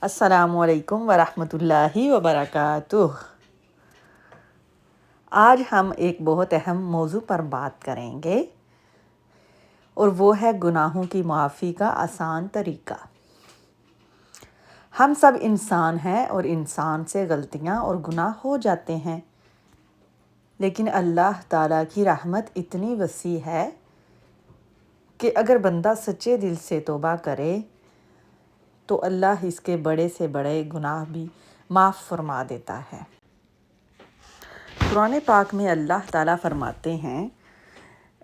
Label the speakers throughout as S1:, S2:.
S1: السلام علیکم ورحمۃ اللہ وبرکاتہ۔ آج ہم ایک بہت اہم موضوع پر بات کریں گے اور وہ ہے گناہوں کی معافی کا آسان طریقہ۔ ہم سب انسان ہیں اور انسان سے غلطیاں اور گناہ ہو جاتے ہیں، لیکن اللہ تعالیٰ کی رحمت اتنی وسیع ہے کہ اگر بندہ سچے دل سے توبہ کرے تو اللہ اس کے بڑے سے بڑے گناہ بھی معاف فرما دیتا ہے۔ قرآن پاک میں اللہ تعالیٰ فرماتے ہیں،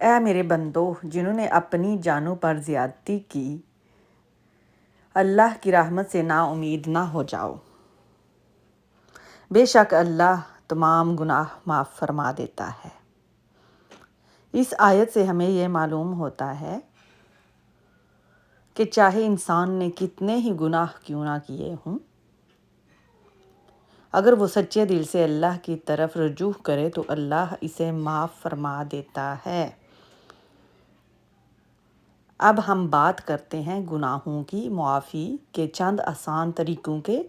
S1: اے میرے بندو جنہوں نے اپنی جانوں پر زیادتی کی، اللہ کی رحمت سے نا امید نہ ہو جاؤ، بے شک اللہ تمام گناہ معاف فرما دیتا ہے۔ اس آیت سے ہمیں یہ معلوم ہوتا ہے کہ چاہے انسان نے کتنے ہی گناہ کیوں نہ کیے ہوں، اگر وہ سچے دل سے اللہ کی طرف رجوع کرے تو اللہ اسے معاف فرما دیتا ہے۔ اب ہم بات کرتے ہیں گناہوں کی معافی کے چند آسان طریقوں کے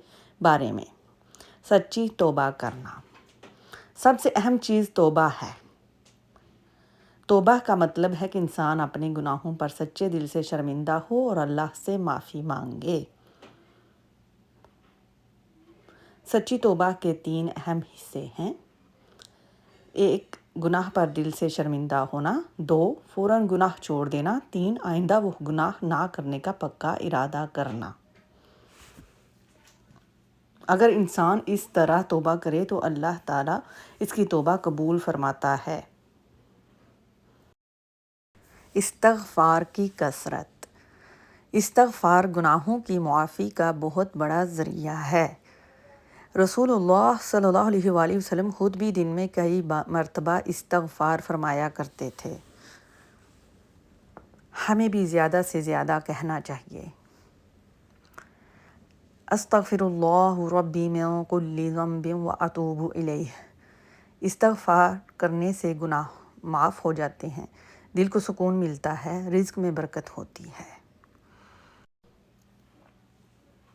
S1: بارے میں۔ سچی توبہ کرنا۔ سب سے اہم چیز توبہ ہے۔ توبہ کا مطلب ہے کہ انسان اپنے گناہوں پر سچے دل سے شرمندہ ہو اور اللہ سے معافی مانگے۔ سچی توبہ کے 3 اہم حصے ہیں۔ 1 گناہ پر دل سے شرمندہ ہونا، 2 فوراً گناہ چھوڑ دینا، 3 آئندہ وہ گناہ نہ کرنے کا پکا ارادہ کرنا۔ اگر انسان اس طرح توبہ کرے تو اللہ تعالیٰ اس کی توبہ قبول فرماتا ہے۔ استغفار کی کثرت۔ استغفار گناہوں کی معافی کا بہت بڑا ذریعہ ہے۔ رسول اللہ صلی اللہ علیہ وآلہ وسلم خود بھی دن میں کئی مرتبہ استغفار فرمایا کرتے تھے۔ ہمیں بھی زیادہ سے زیادہ کہنا چاہیے۔ استغفر اللہ ربی من کل ذنب واتوب الیہ۔ استغفار کرنے سے گناہ معاف ہو جاتے ہیں، دل کو سکون ملتا ہے، رزق میں برکت ہوتی ہے۔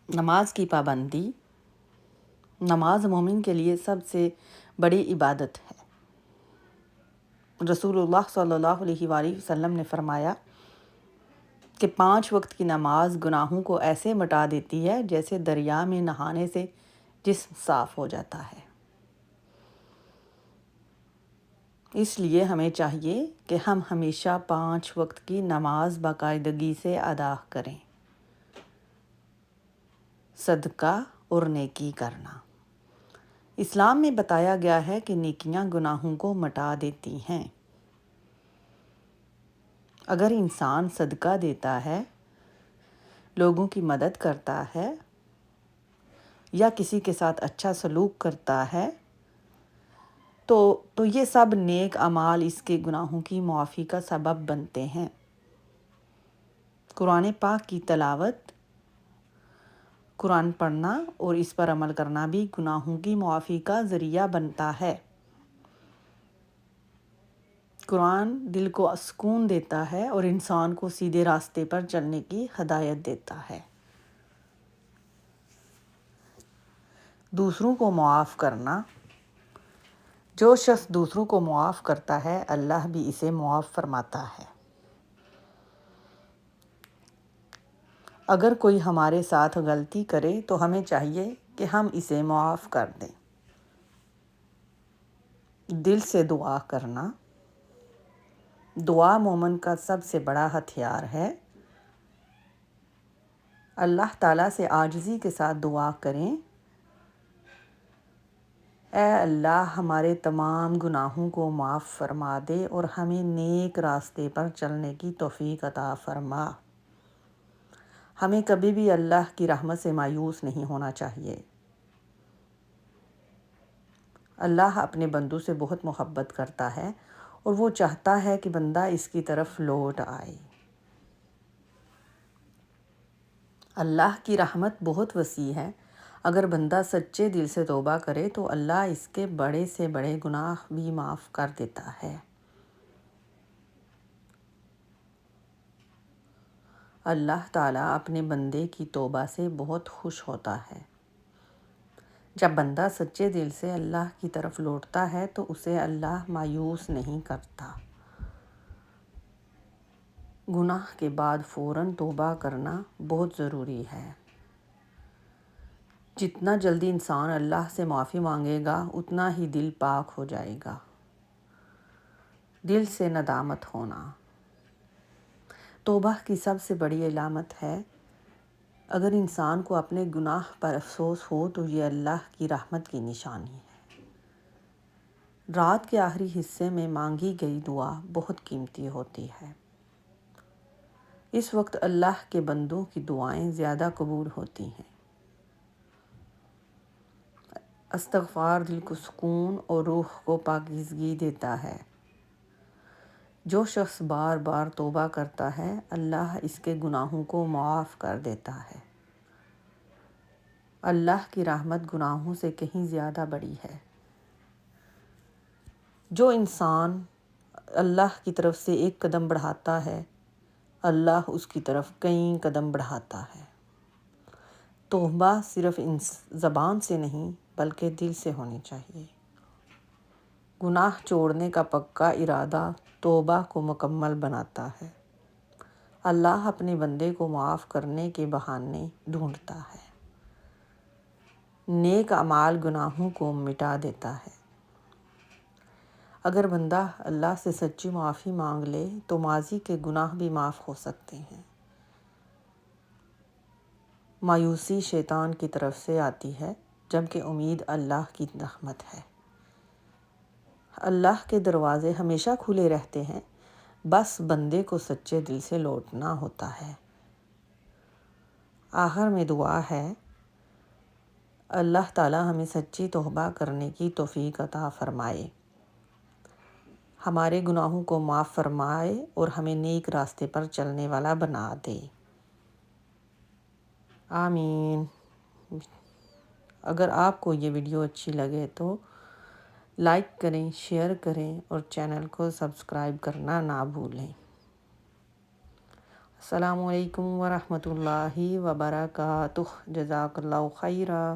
S1: نماز کی پابندی۔ نماز مومن کے لیے سب سے بڑی عبادت ہے۔ رسول اللہ صلی اللہ علیہ وآلہ وسلم نے فرمایا کہ 5 وقت کی نماز گناہوں کو ایسے مٹا دیتی ہے جیسے دریا میں نہانے سے جسم صاف ہو جاتا ہے۔ اس لیے ہمیں چاہیے کہ ہم ہمیشہ 5 وقت کی نماز باقاعدگی سے ادا کریں۔ صدقہ اور نیکی کرنا۔ اسلام میں بتایا گیا ہے کہ نیکیاں گناہوں کو مٹا دیتی ہیں۔ اگر انسان صدقہ دیتا ہے، لوگوں کی مدد کرتا ہے یا کسی کے ساتھ اچھا سلوک کرتا ہے تو یہ سب نیک اعمال اس کے گناہوں کی معافی کا سبب بنتے ہیں۔ قرآن پاک کی تلاوت، قرآن پڑھنا اور اس پر عمل کرنا بھی گناہوں کی معافی کا ذریعہ بنتا ہے۔ قرآن دل کو سکون دیتا ہے اور انسان کو سیدھے راستے پر چلنے کی ہدایت دیتا ہے۔ دوسروں کو معاف کرنا۔ جو شخص دوسروں کو معاف کرتا ہے اللہ بھی اسے معاف فرماتا ہے۔ اگر کوئی ہمارے ساتھ غلطی کرے تو ہمیں چاہیے کہ ہم اسے معاف کر دیں۔ دل سے دعا کرنا۔ دعا مومن کا سب سے بڑا ہتھیار ہے۔ اللہ تعالیٰ سے عاجزی کے ساتھ دعا کریں، اے اللہ ہمارے تمام گناہوں کو معاف فرما دے اور ہمیں نیک راستے پر چلنے کی توفیق عطا فرما۔ ہمیں کبھی بھی اللہ کی رحمت سے مایوس نہیں ہونا چاہیے۔ اللہ اپنے بندوں سے بہت محبت کرتا ہے اور وہ چاہتا ہے کہ بندہ اس کی طرف لوٹ آئے۔ اللہ کی رحمت بہت وسیع ہے۔ اگر بندہ سچے دل سے توبہ کرے تو اللہ اس کے بڑے سے بڑے گناہ بھی معاف کر دیتا ہے۔ اللہ تعالیٰ اپنے بندے کی توبہ سے بہت خوش ہوتا ہے۔ جب بندہ سچے دل سے اللہ کی طرف لوٹتا ہے تو اسے اللہ مایوس نہیں کرتا۔ گناہ کے بعد فوراً توبہ کرنا بہت ضروری ہے۔ جتنا جلدی انسان اللہ سے معافی مانگے گا اتنا ہی دل پاک ہو جائے گا۔ دل سے ندامت ہونا توبہ کی سب سے بڑی علامت ہے۔ اگر انسان کو اپنے گناہ پر افسوس ہو تو یہ اللہ کی رحمت کی نشانی ہے۔ رات کے آخری حصے میں مانگی گئی دعا بہت قیمتی ہوتی ہے۔ اس وقت اللہ کے بندوں کی دعائیں زیادہ قبول ہوتی ہیں۔ استغفار دل کو سکون اور روح کو پاکیزگی دیتا ہے۔ جو شخص بار بار توبہ کرتا ہے اللہ اس کے گناہوں کو معاف کر دیتا ہے۔ اللہ کی رحمت گناہوں سے کہیں زیادہ بڑی ہے۔ جو انسان اللہ کی طرف سے ایک قدم بڑھاتا ہے اللہ اس کی طرف کئی قدم بڑھاتا ہے۔ توبہ صرف زبان سے نہیں بلکہ دل سے ہونی چاہیے۔ گناہ چھوڑنے کا پکا ارادہ توبہ کو مکمل بناتا ہے۔ اللہ اپنے بندے کو معاف کرنے کے بہانے ڈھونڈتا ہے۔ نیک اعمال گناہوں کو مٹا دیتا ہے۔ اگر بندہ اللہ سے سچی معافی مانگ لے تو ماضی کے گناہ بھی معاف ہو سکتے ہیں۔ مایوسی شیطان کی طرف سے آتی ہے جبکہ امید اللہ کی رحمت ہے۔ اللہ کے دروازے ہمیشہ کھلے رہتے ہیں، بس بندے کو سچے دل سے لوٹنا ہوتا ہے۔ آخر میں دعا ہے، اللہ تعالیٰ ہمیں سچی توبہ کرنے کی توفیق عطا فرمائے، ہمارے گناہوں کو معاف فرمائے اور ہمیں نیک راستے پر چلنے والا بنا دے۔ آمین۔ اگر آپ کو یہ ویڈیو اچھی لگے تو لائک کریں، شیئر کریں اور چینل کو سبسکرائب کرنا نہ بھولیں۔ السلام علیکم ورحمۃ اللہ وبرکاتہ۔ جزاک اللہ خیرہ۔